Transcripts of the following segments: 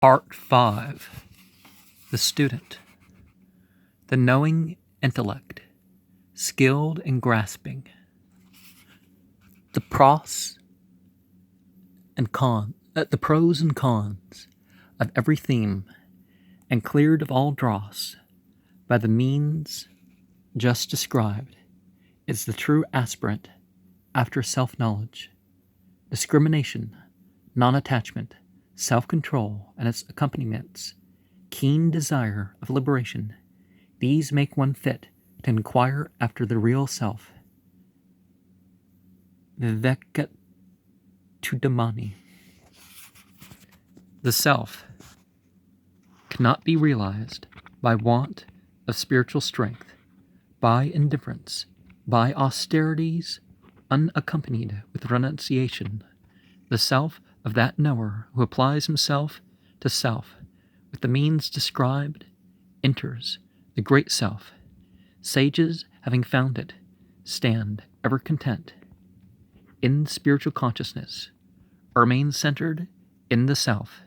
Part 5. The Student. The knowing intellect, skilled in grasping. The pros and cons of every theme, and cleared of all dross by the means just described, is the true aspirant after self-knowledge, discrimination, non-attachment, self-control, and its accompaniments, keen desire of liberation. These make one fit to inquire after the real self. Vivekatudamani. The self cannot be realized by want of spiritual strength, by indifference, by austerities unaccompanied with renunciation. The self of that knower who applies himself to self with the means described enters the great self. Sages, having found it, stand ever content in spiritual consciousness, or remain centered in the self,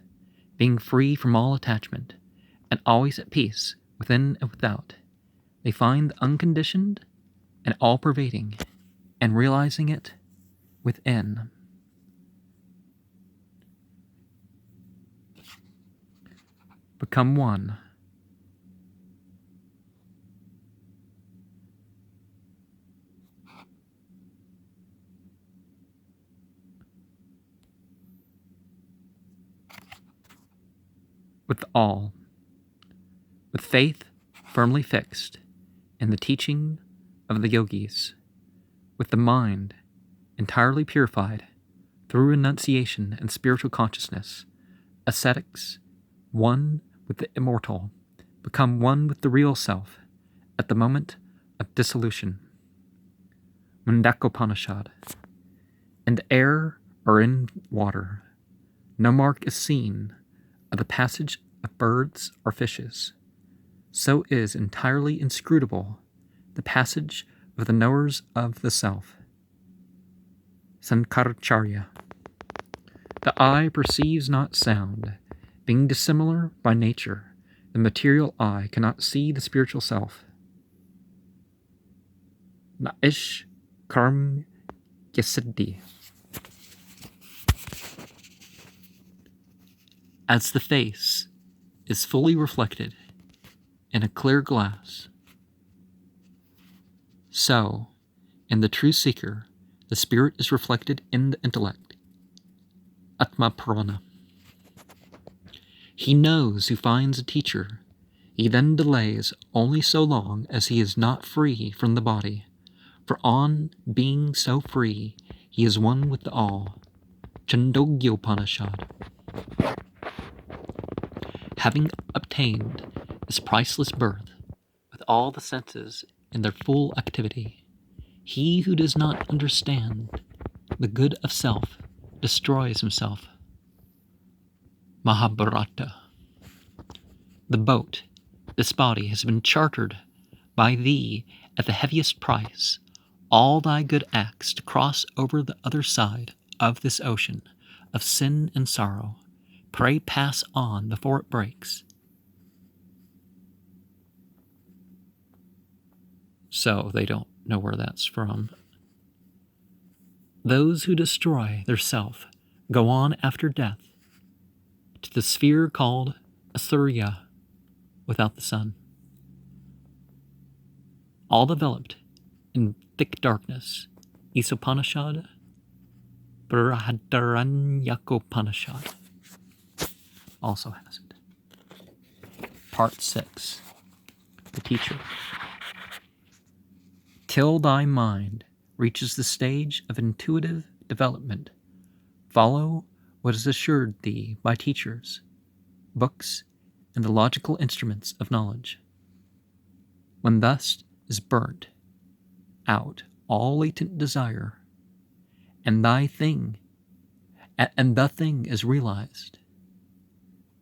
being free from all attachment, and always at peace within and without. They find the unconditioned and all-pervading, and realizing it within. Become one. With all, with faith firmly fixed in the teaching of the yogis, with the mind entirely purified through renunciation and spiritual consciousness, ascetics, one with the immortal, become one with the real self at the moment of dissolution. Upanishad. In the air or in water, no mark is seen of the passage of birds or fishes. So is entirely inscrutable the passage of the knowers of the self. Sankaracharya. The eye perceives not sound. Being dissimilar by nature, the material eye cannot see the spiritual self. Naish karm yasiddhi. As the face is fully reflected in a clear glass, so, in the true seeker, the spirit is reflected in the intellect. Atma Purana. He knows who finds a teacher. He then delays only so long as he is not free from the body, for on being so free, he is one with the all. Upanishad. Having obtained this priceless birth, with all the senses in their full activity, he who does not understand the good of self destroys himself. Mahabharata. The boat, this body, has been chartered by thee at the heaviest price, all thy good acts to cross over the other side of this ocean of sin and sorrow. Pray pass on before it breaks. So they don't know where that's from. Those who destroy their self go on after death to the sphere called Asurya, without the sun, all developed in thick darkness. Upanishad, Brihadaranyaka also has it. Part 6. The teacher. Till thy mind reaches the stage of intuitive development, follow what is assured thee by teachers, books, and the logical instruments of knowledge. When thus is burnt out all latent desire, and the thing is realized,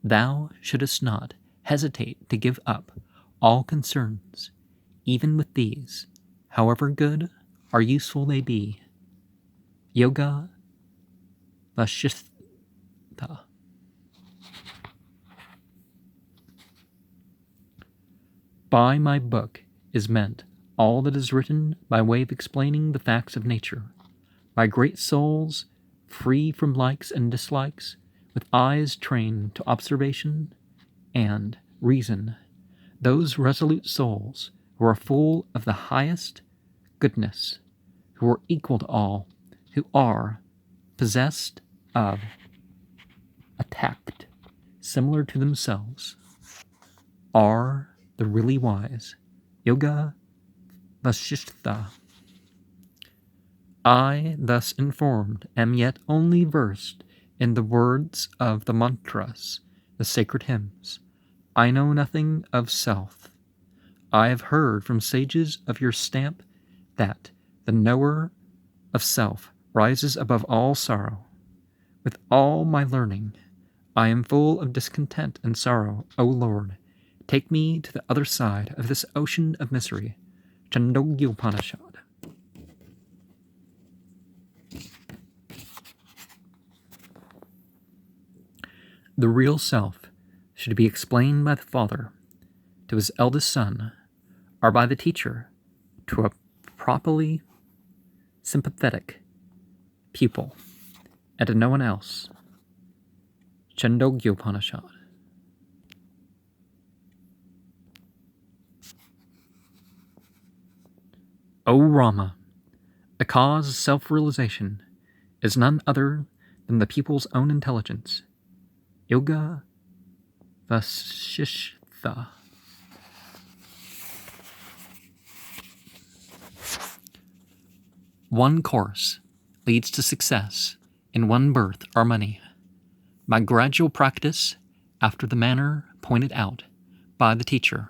thou shouldest not hesitate to give up all concerns, even with these, however good or useful they be. Yoga Vashistha. By my book is meant all that is written by way of explaining the facts of nature, by great souls free from likes and dislikes, with eyes trained to observation and reason, those resolute souls who are full of the highest goodness, who are equal to all, who are possessed of a tact similar to themselves, are the really wise. Yoga Vasishtha. I, thus informed, am yet only versed in the words of the mantras, the sacred hymns. I know nothing of self. I have heard from sages of your stamp that the knower of self rises above all sorrow. With all my learning, I am full of discontent and sorrow. O Lord, take me to the other side of this ocean of misery. Chandogya Upanishad. The real self should be explained by the father to his eldest son, or by the teacher to a properly sympathetic pupil, and to no one else. Chandogya Upanishad. O Rama, the cause of self-realization is none other than the pupil's own intelligence. Yoga Vasishtha. One course leads to success in one birth or money, by gradual practice after the manner pointed out by the teacher.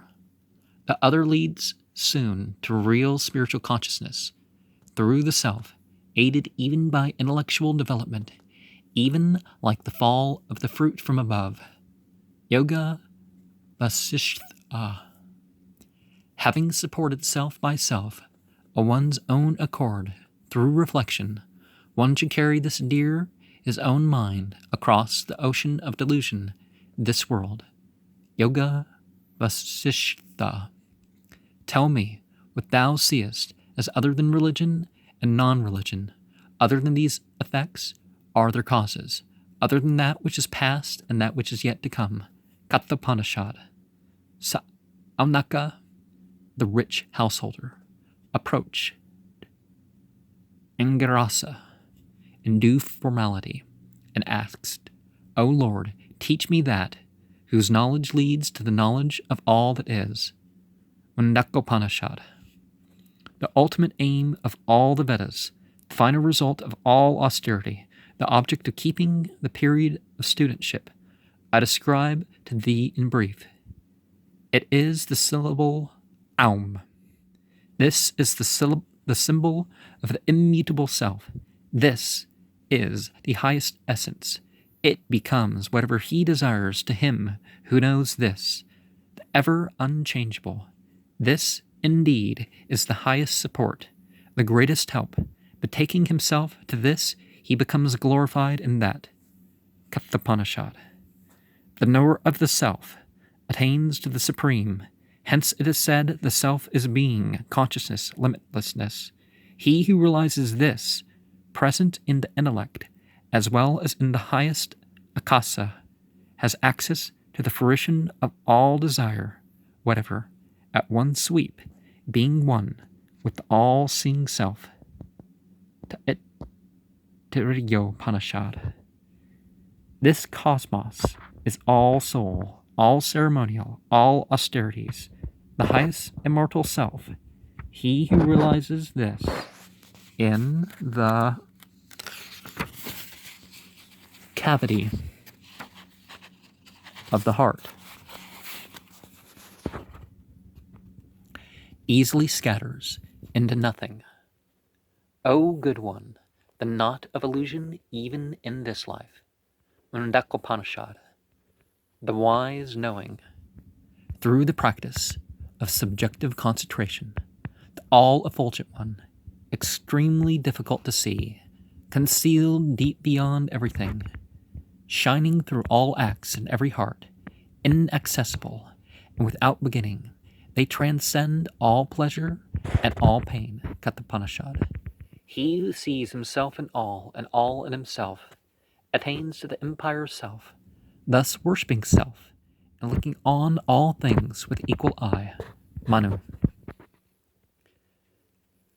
The other leads soon to real spiritual consciousness through the self, aided even by intellectual development, even like the fall of the fruit from above. Yoga Vasishtha. Having supported self by self, of one's own accord, through reflection, one should carry this dear, his own mind, across the ocean of delusion, this world. Yoga Vasishtha. Tell me what thou seest as other than religion and non-religion, other than these effects are their causes, other than that which is past and that which is yet to come. Katha Upanishad. Saunaka, the rich householder, approached Angarasa in due formality and asked, O Lord, teach me that whose knowledge leads to the knowledge of all that is. Mundakopanishad. The ultimate aim of all the Vedas, the final result of all austerity, the object of keeping the period of studentship, I describe to thee in brief. It is the syllable Aum. This is the symbol of the immutable self. This is the highest essence. It becomes whatever he desires to him who knows this, the ever unchangeable. This, indeed, is the highest support, the greatest help. Betaking himself to this, he becomes glorified in that. Katha Upanishad. The knower of the self attains to the supreme. Hence it is said the self is being, consciousness, limitlessness. He who realizes this, present in the intellect, as well as in the highest akasa, has access to the fruition of all desire, whatever, at one sweep, being one with the all-seeing self. Taittiriya Upanishad. This cosmos is all soul, all ceremonial, all austerities, the highest immortal self. He who realizes this in the cavity of the heart easily scatters into nothing. O good one, the knot of illusion even in this life. Mundakopanishad. The wise knowing, through the practice of subjective concentration, the all-effulgent one, extremely difficult to see, concealed deep beyond everything, shining through all acts in every heart, inaccessible and without beginning, They transcend all pleasure and all pain. Kathopanishad. He who sees himself in all and all in himself attains to the empire of self, thus worshipping self and looking on all things with equal eye. Manu.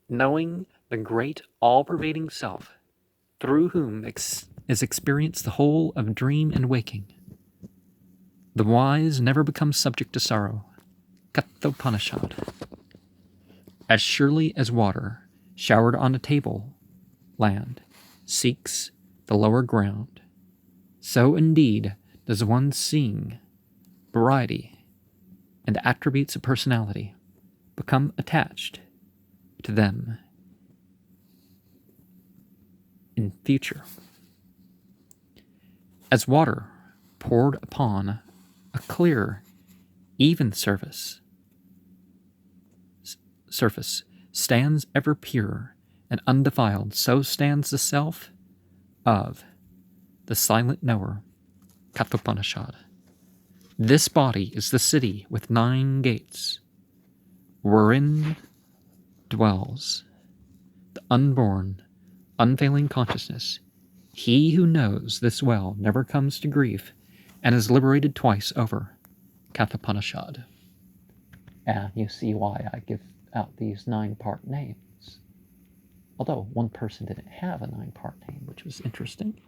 Knowing the great all-pervading self, through whom is experienced the whole of dream and waking. The wise never become subject to sorrow. Kathopanishad. As surely as water, showered on a table land, seeks the lower ground, so indeed does one seeing variety and the attributes of personality become attached to them in future. As water poured upon a clear, even surface stands ever pure and undefiled, so stands the self of the silent knower. Kathopanishad. This body is the city with 9 gates, wherein dwells the unborn, unfailing consciousness. He who knows this well never comes to grief and is liberated twice over. Kathopanishad. And you see why I give out these 9-part names. Although one person didn't have a 9-part name, which was interesting.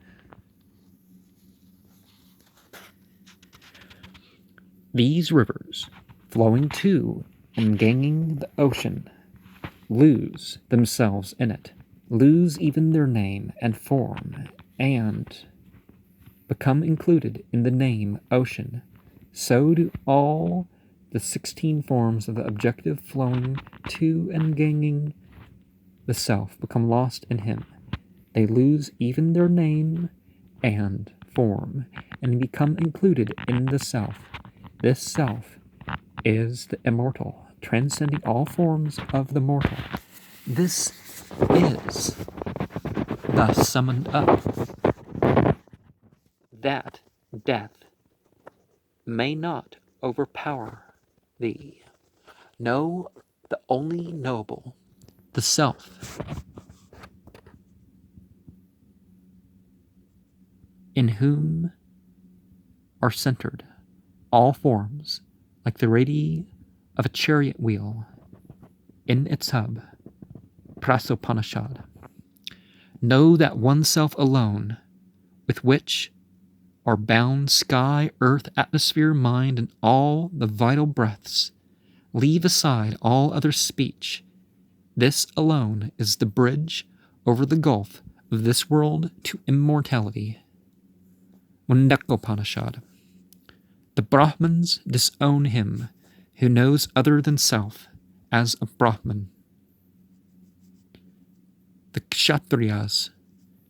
These rivers, flowing to and ganging the ocean, lose themselves in it, lose even their name and form, and become included in the name ocean. So do all the 16 forms of the objective flowing to and ganging the self become lost in him. They lose even their name and form, and become included in the self. This self is the immortal, transcending all forms of the mortal. This is thus summoned up, that death may not overpower thee. Know the only knowable, the self, in whom are centered all forms, like the radii of a chariot wheel in its hub. Prasopanishad. Know that one self alone, with which are bound sky, earth, atmosphere, mind, and all the vital breaths. Leave aside all other speech. This alone is the bridge over the gulf of this world to immortality. Mundakopanishad. The Brahmins disown him who knows other than self as a Brahman. The Kshatriyas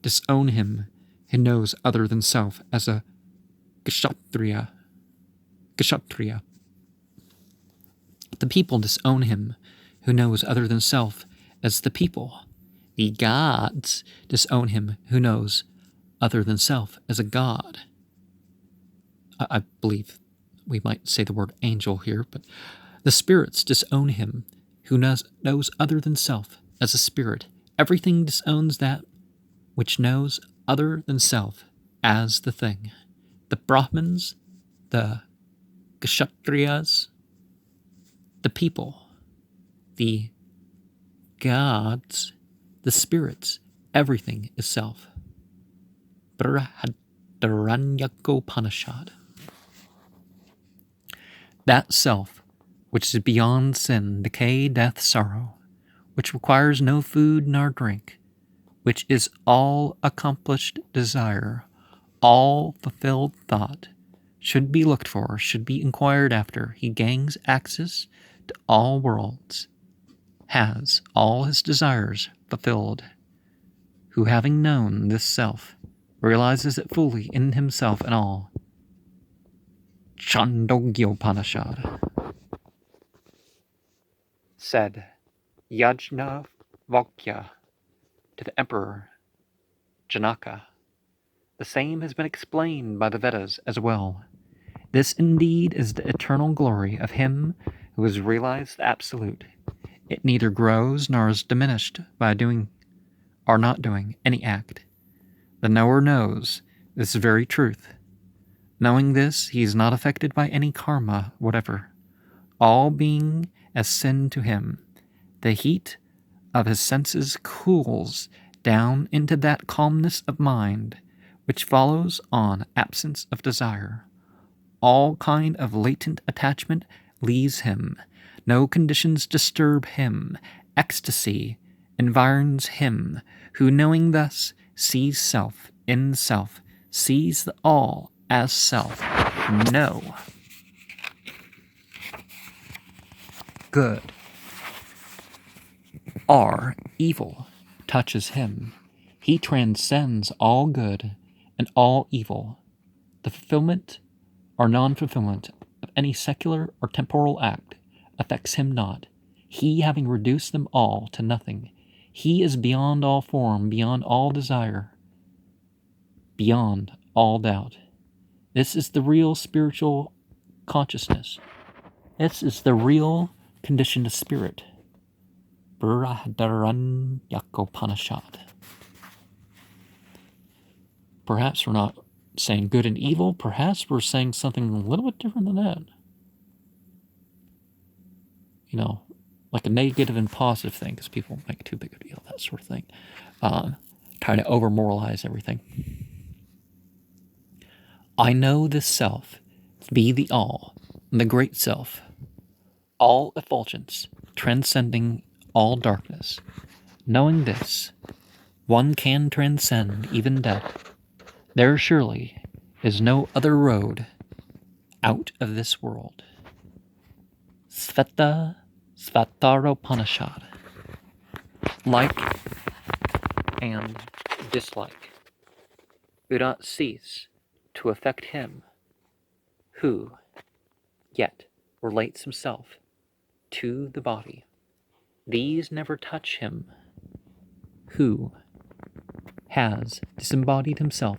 disown him who knows other than self as a Kshatriya. The people disown him who knows other than self as the people. The gods disown him who knows other than self as a god. I believe we might say the word angel here, but the spirits disown him who knows other than self as a spirit. Everything disowns that which knows other than self as the thing. The Brahmins, the Kshatriyas, the people, the gods, the spirits, everything is self. Brihadaranyaka. That self, which is beyond sin, decay, death, sorrow, which requires no food nor drink, which is all accomplished desire, all fulfilled thought, should be looked for, should be inquired after. He gains access to all worlds, has all his desires fulfilled, who having known this self, realizes it fully in himself and all. Chandogyopanishad. Said Yajnavalkya to the Emperor Janaka. The same has been explained by the Vedas as well. This indeed is the eternal glory of him who has realized the absolute. It neither grows nor is diminished by doing or not doing any act. The knower knows this very truth. Knowing this, he is not affected by any karma whatever, all being as sin to him. The heat of his senses cools down into that calmness of mind which follows on absence of desire. All kind of latent attachment leaves him. No conditions disturb him. Ecstasy environs him, who knowing thus sees self in self, sees the all as self. No. Good or evil touches him. He transcends all good and all evil. The fulfillment or non-fulfillment of any secular or temporal act affects him not. He having reduced them all to nothing, he is beyond all form, beyond all desire, beyond all doubt. This is the real spiritual consciousness. This is the real conditioned spirit. Upanishad. Perhaps we're not saying good and evil. Perhaps we're saying something a little bit different than that. You know, like a negative and positive thing, because people make too big a deal, that sort of thing. Trying to over-moralize everything. I know this self to be the all, the great self, all effulgence, transcending all darkness. Knowing this, one can transcend even death. There surely is no other road out of this world. Svataropanishad. Like and dislike do not cease to affect him who yet relates himself to the body. These never touch him who has disembodied himself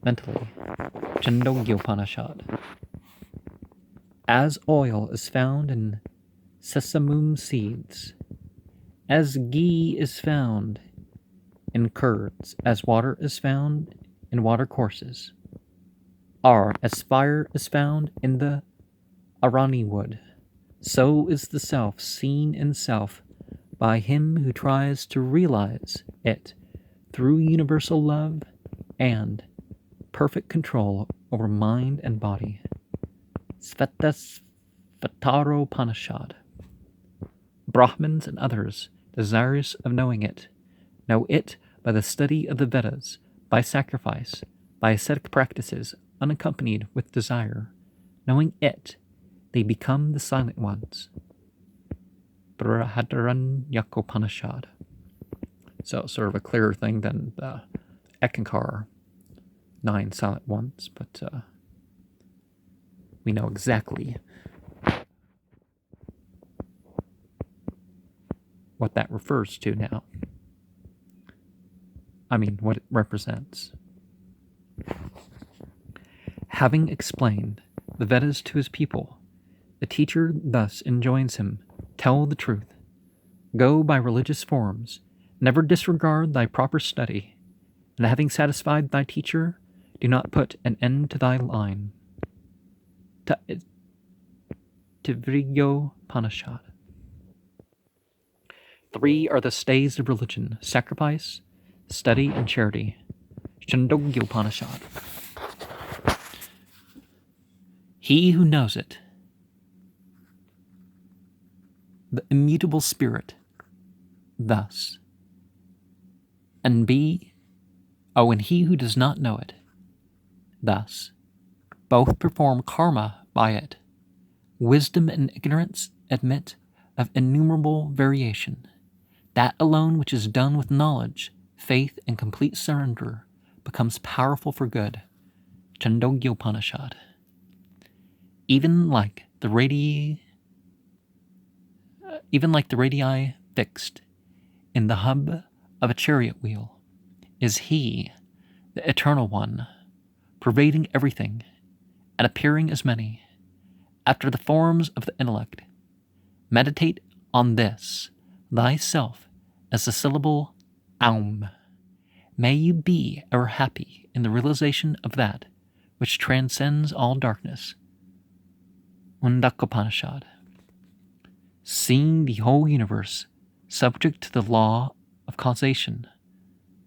mentally. Upanishad. As oil is found in sesamum seeds, as ghee is found in curds, as water is found in watercourses, or as fire is found in the arani wood, so is the self seen in self by him who tries to realize it through universal love and perfect control over mind and body. Svataropanishad. Brahmins and others, desirous of knowing it, know it by the study of the Vedas, by sacrifice, by ascetic practices unaccompanied with desire. Knowing it, they become the silent ones. Upanishad. So sort of a clearer thing than the Ekankar 9 silent ones, but we know exactly what that refers to now. I mean, what it represents. Having explained the Vedas to his people, the teacher thus enjoins him, tell the truth, go by religious forms, never disregard thy proper study, and having satisfied thy teacher, do not put an end to thy line. Upanishad. 3 are the stays of religion: sacrifice, study, and charity. Upanishad. He who knows it, the immutable spirit, thus, and and he who does not know it, thus, both perform karma by it. Wisdom and ignorance admit of innumerable variation. That alone which is done with knowledge, faith, and complete surrender becomes powerful for good. Upanishad. Even like the radii fixed in the hub of a chariot wheel, is he, the Eternal One, pervading everything and appearing as many, after the forms of the intellect, Meditate on this, thyself, as the syllable Aum. May you be ever happy in the realization of that which transcends all darkness. Upanishad. Seeing the whole universe subject to the law of causation,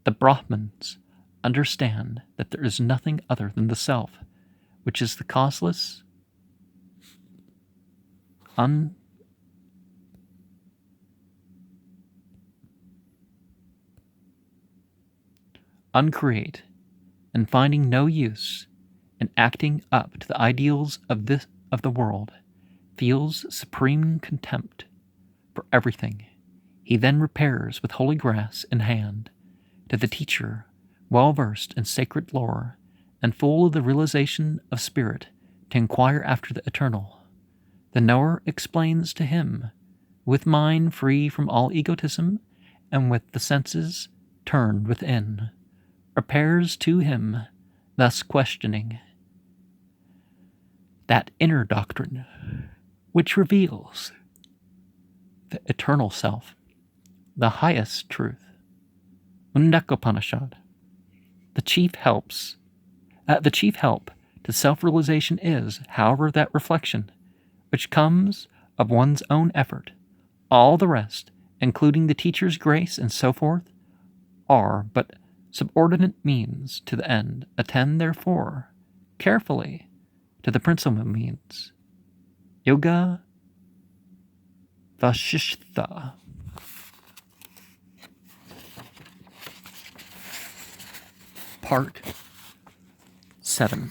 the Brahmins understand that there is nothing other than the self, which is the causeless, uncreate, and finding no use in acting up to the ideals of the world, feels supreme contempt for everything. He then repairs with holy grass in hand to the teacher, well versed in sacred lore and full of the realization of spirit, to inquire after the eternal. The knower explains to him, with mind free from all egotism and with the senses turned within, repairs to him, thus questioning that inner doctrine which reveals the eternal self, the highest truth. Upanishad. The chief help to self-realization is, however, that reflection which comes of one's own effort. All the rest, including the teacher's grace and so forth, are but subordinate means to the end. Attend, therefore, carefully to the principal means. Yoga Vashishtha. Part 7.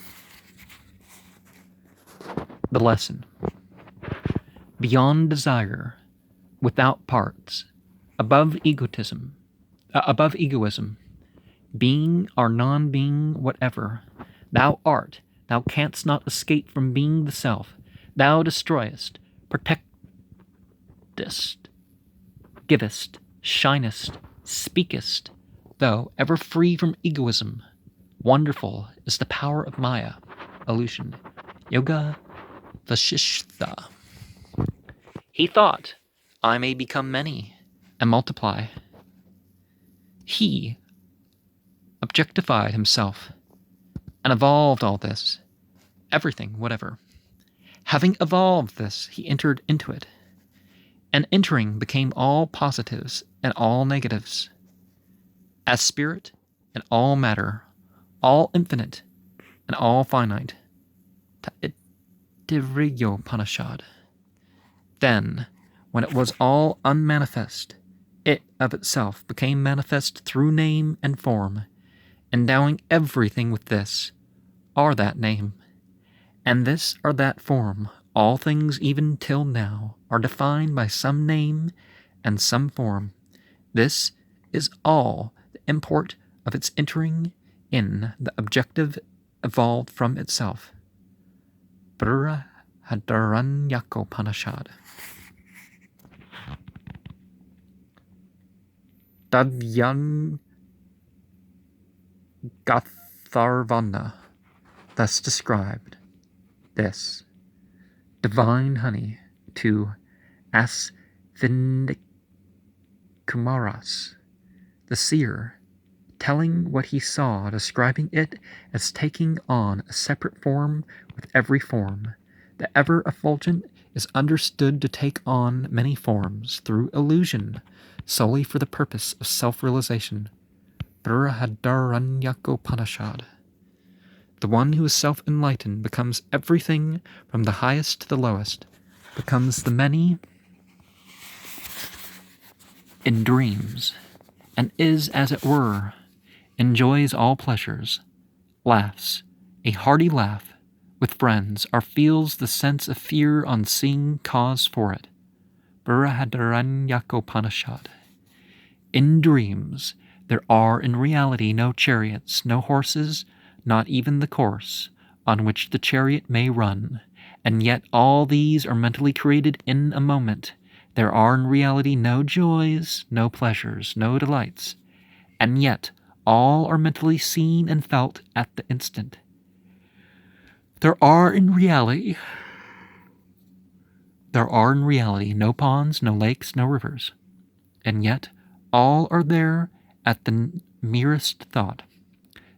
The lesson. Beyond desire, without parts, above egoism, being or non-being whatever, thou art, thou canst not escape from being the self. Thou destroyest, protectest, givest, shinest, speakest, though ever free from egoism. Wonderful is the power of Maya, illusion. Yoga Vashishtha. He thought, I may become many and multiply. He objectified himself and evolved all this, everything, whatever. Having evolved this, he entered into it, and entering became all positives and all negatives. As spirit and all matter, all infinite and all finite. Upanishad. Then, when it was all unmanifest, it of itself became manifest through name and form, endowing everything with this, or that name, and this or that form. All things even till now are defined by some name and some form. This is all the import of its entering in the objective evolved from itself. Upanishad. Dadyan Gatharvana thus described this divine honey to Asvindikumaras, the seer, telling what he saw, describing it as taking on a separate form with every form. The ever-effulgent is understood to take on many forms through illusion, solely for the purpose of self-realization. Upanishad. The one who is self-enlightened becomes everything from the highest to the lowest, becomes the many in dreams, and is, as it were, enjoys all pleasures, laughs, a hearty laugh, with friends, or feels the sense of fear on seeing cause for it. Upanishad. In dreams, there are in reality no chariots, no horses, not even the course on which the chariot may run, and yet all these are mentally created in a moment. There are in reality no joys, no pleasures, no delights, and yet all are mentally seen and felt at the instant. There are in reality there are in reality no ponds, no lakes, no rivers, and yet all are there at the merest thought.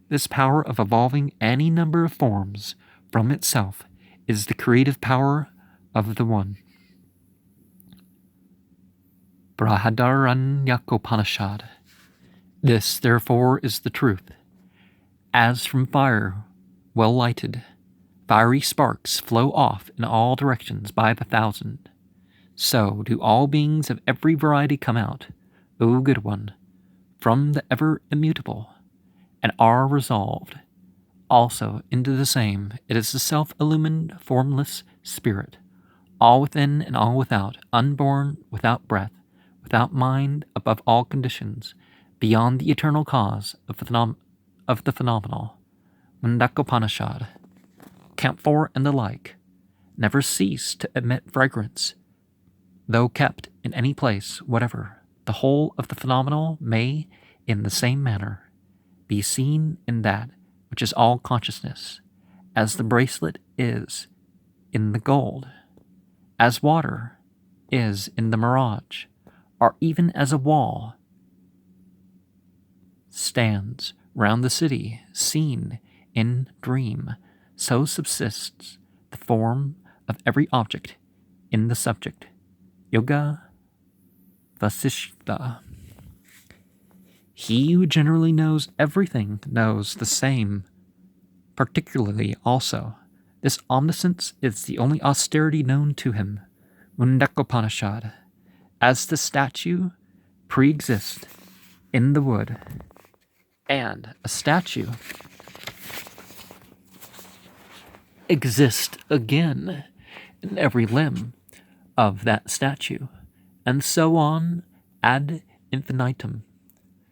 This power of evolving any number of forms from itself is the creative power of the One. Upanishad. This, therefore, is the truth. As from fire well lighted, fiery sparks flow off in all directions by the thousand, so do all beings of every variety come out, O good one, from the ever immutable, and are resolved also into the same. It is the self-illumined, formless spirit, all within and all without, unborn, without breath, without mind, above all conditions, beyond the eternal cause of the phenomenal. Upanishad, camphor and the like, never cease to emit fragrance, though kept in any place whatever. The whole of the phenomenal may, in the same manner, be seen in that which is all consciousness, as the bracelet is in the gold, as water is in the mirage, or even as a wall stands round the city seen in dream, so subsists the form of every object in the subject. Yoga Vasishtha. He who generally knows everything knows the same particularly also. This omniscience is the only austerity known to him. Upanishad. As the statue pre-exists in the wood, and a statue exists again in every limb of that statue, and so on ad infinitum,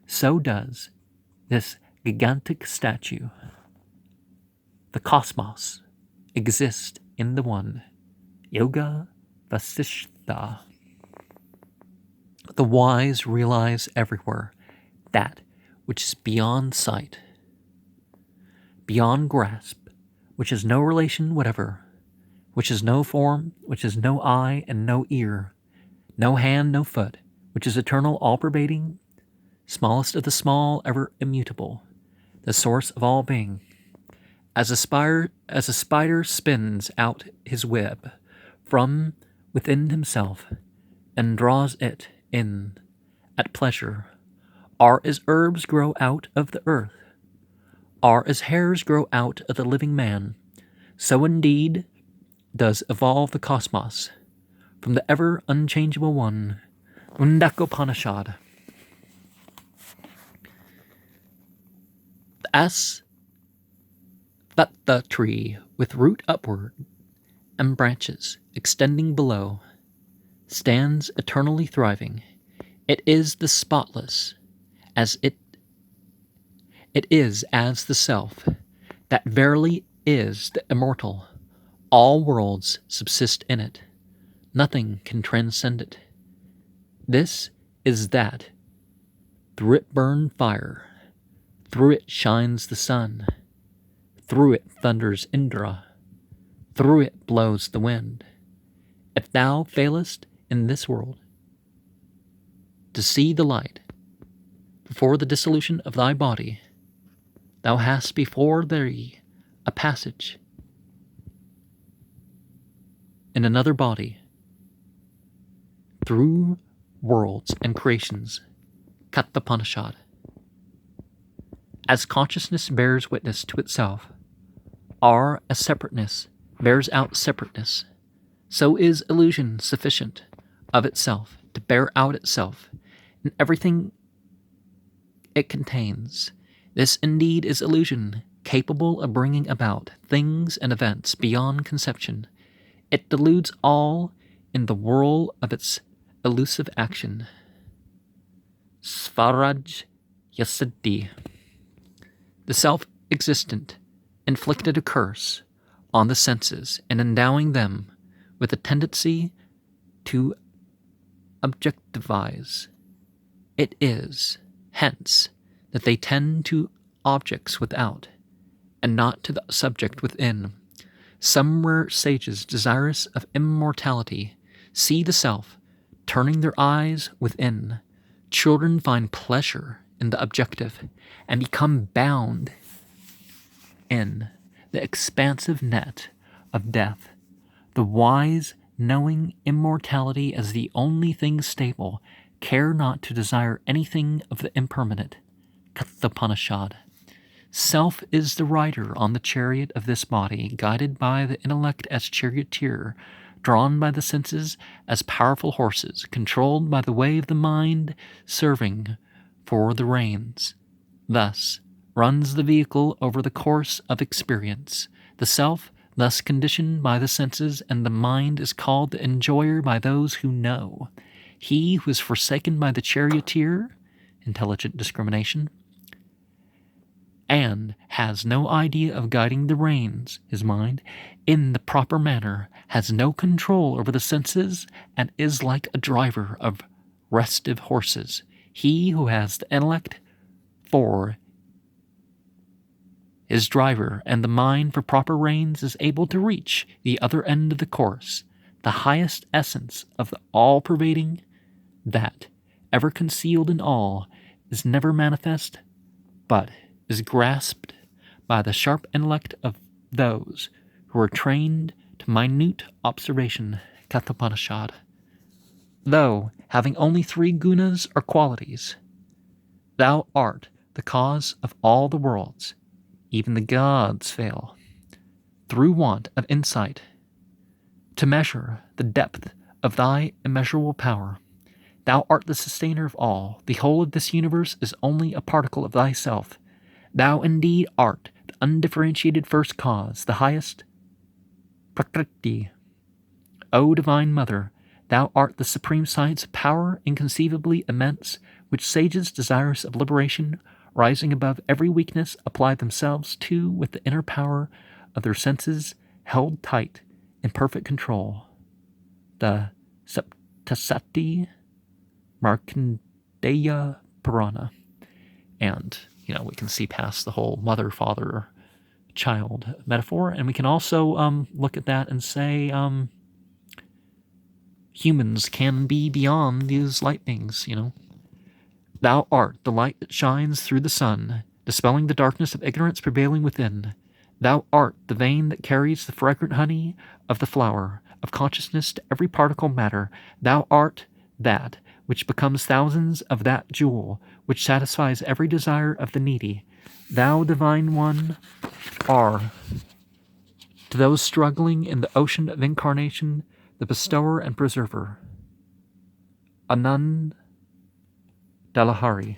so does this gigantic statue, the cosmos, exist in the One. Yoga Vasishtha. The wise realize everywhere that which is beyond sight, beyond grasp, which has no relation whatever, which has no form, which has no eye and no ear, no hand, no foot, which is eternal, all-pervading, smallest of the small, ever immutable, the source of all being. As a spider spins out his web from within himself and draws it in at pleasure, are as herbs grow out of the earth, are as hairs grow out of the living man, so indeed does evolve the cosmos from the ever unchangeable One. Upanishad. As that the tree with root upward and branches extending below stands eternally thriving, it is the spotless, as it is as the self, that verily is the immortal. All worlds subsist in it. Nothing can transcend it. This is that. Through it burn fire. Through it shines the sun. Through it thunders Indra. Through it blows the wind. If thou failest in this world to see the light before the dissolution of thy body, thou hast before thee a passage in another body through worlds and creations. Upanishad. As consciousness bears witness to itself, or as separateness bears out separateness, so is illusion sufficient of itself to bear out itself in everything it contains. This indeed is illusion, capable of bringing about things and events beyond conception. It deludes all in the whirl of its elusive action. Svaraj Yasiddhi. The self-existent inflicted a curse on the senses and endowing them with a tendency to objectivize. It is, hence, that they tend to objects without, and not to the subject within. Some rare sages, desirous of immortality, See the self, turning their eyes within. Children find pleasure in the objective and become bound in the expansive net of death. The wise, knowing immortality as the only thing stable, care not to desire anything of the impermanent. Upanishad. Self is the rider on the chariot of this body, guided by the intellect as charioteer, drawn by the senses as powerful horses, controlled by the way of the mind, serving for the reins. Thus runs the vehicle over the course of experience. The self, thus conditioned by the senses and the mind, is called the enjoyer by those who know. He who is forsaken by the charioteer, intelligent discrimination, and has no idea of guiding the reins, his mind, in the proper manner, has no control over the senses, and is like a driver of restive horses. He who has the intellect for his driver and the mind for proper reins is able to reach the other end of the course, the highest essence of the all-pervading, that, ever concealed in all, is never manifest, but is grasped by the sharp intellect of those who are trained to minute observation. Upanishad. Though having only 3 gunas or qualities, thou art the cause of all the worlds. Even the gods fail, through want of insight, to measure the depth of thy immeasurable power. Thou art the sustainer of all. The whole of this universe is only a particle of thyself. Thou indeed art the undifferentiated first cause, the highest prakriti. O Divine Mother, thou art the supreme science of power, inconceivably immense, which sages desirous of liberation, rising above every weakness, apply themselves to with the inner power of their senses held tight in perfect control. The Saptasati Markandeya Purana. And, we can see past the whole mother, father, child metaphor, and we can also look at that and say humans can be beyond these light things, Thou art the light that shines through the sun, dispelling the darkness of ignorance prevailing within. Thou art the vein that carries the fragrant honey of the flower of consciousness to every particle matter. Thou art that which becomes thousands of that jewel, which satisfies every desire of the needy. Thou, Divine One, are, to those struggling in the ocean of incarnation, the bestower and preserver. Anand Dalahari.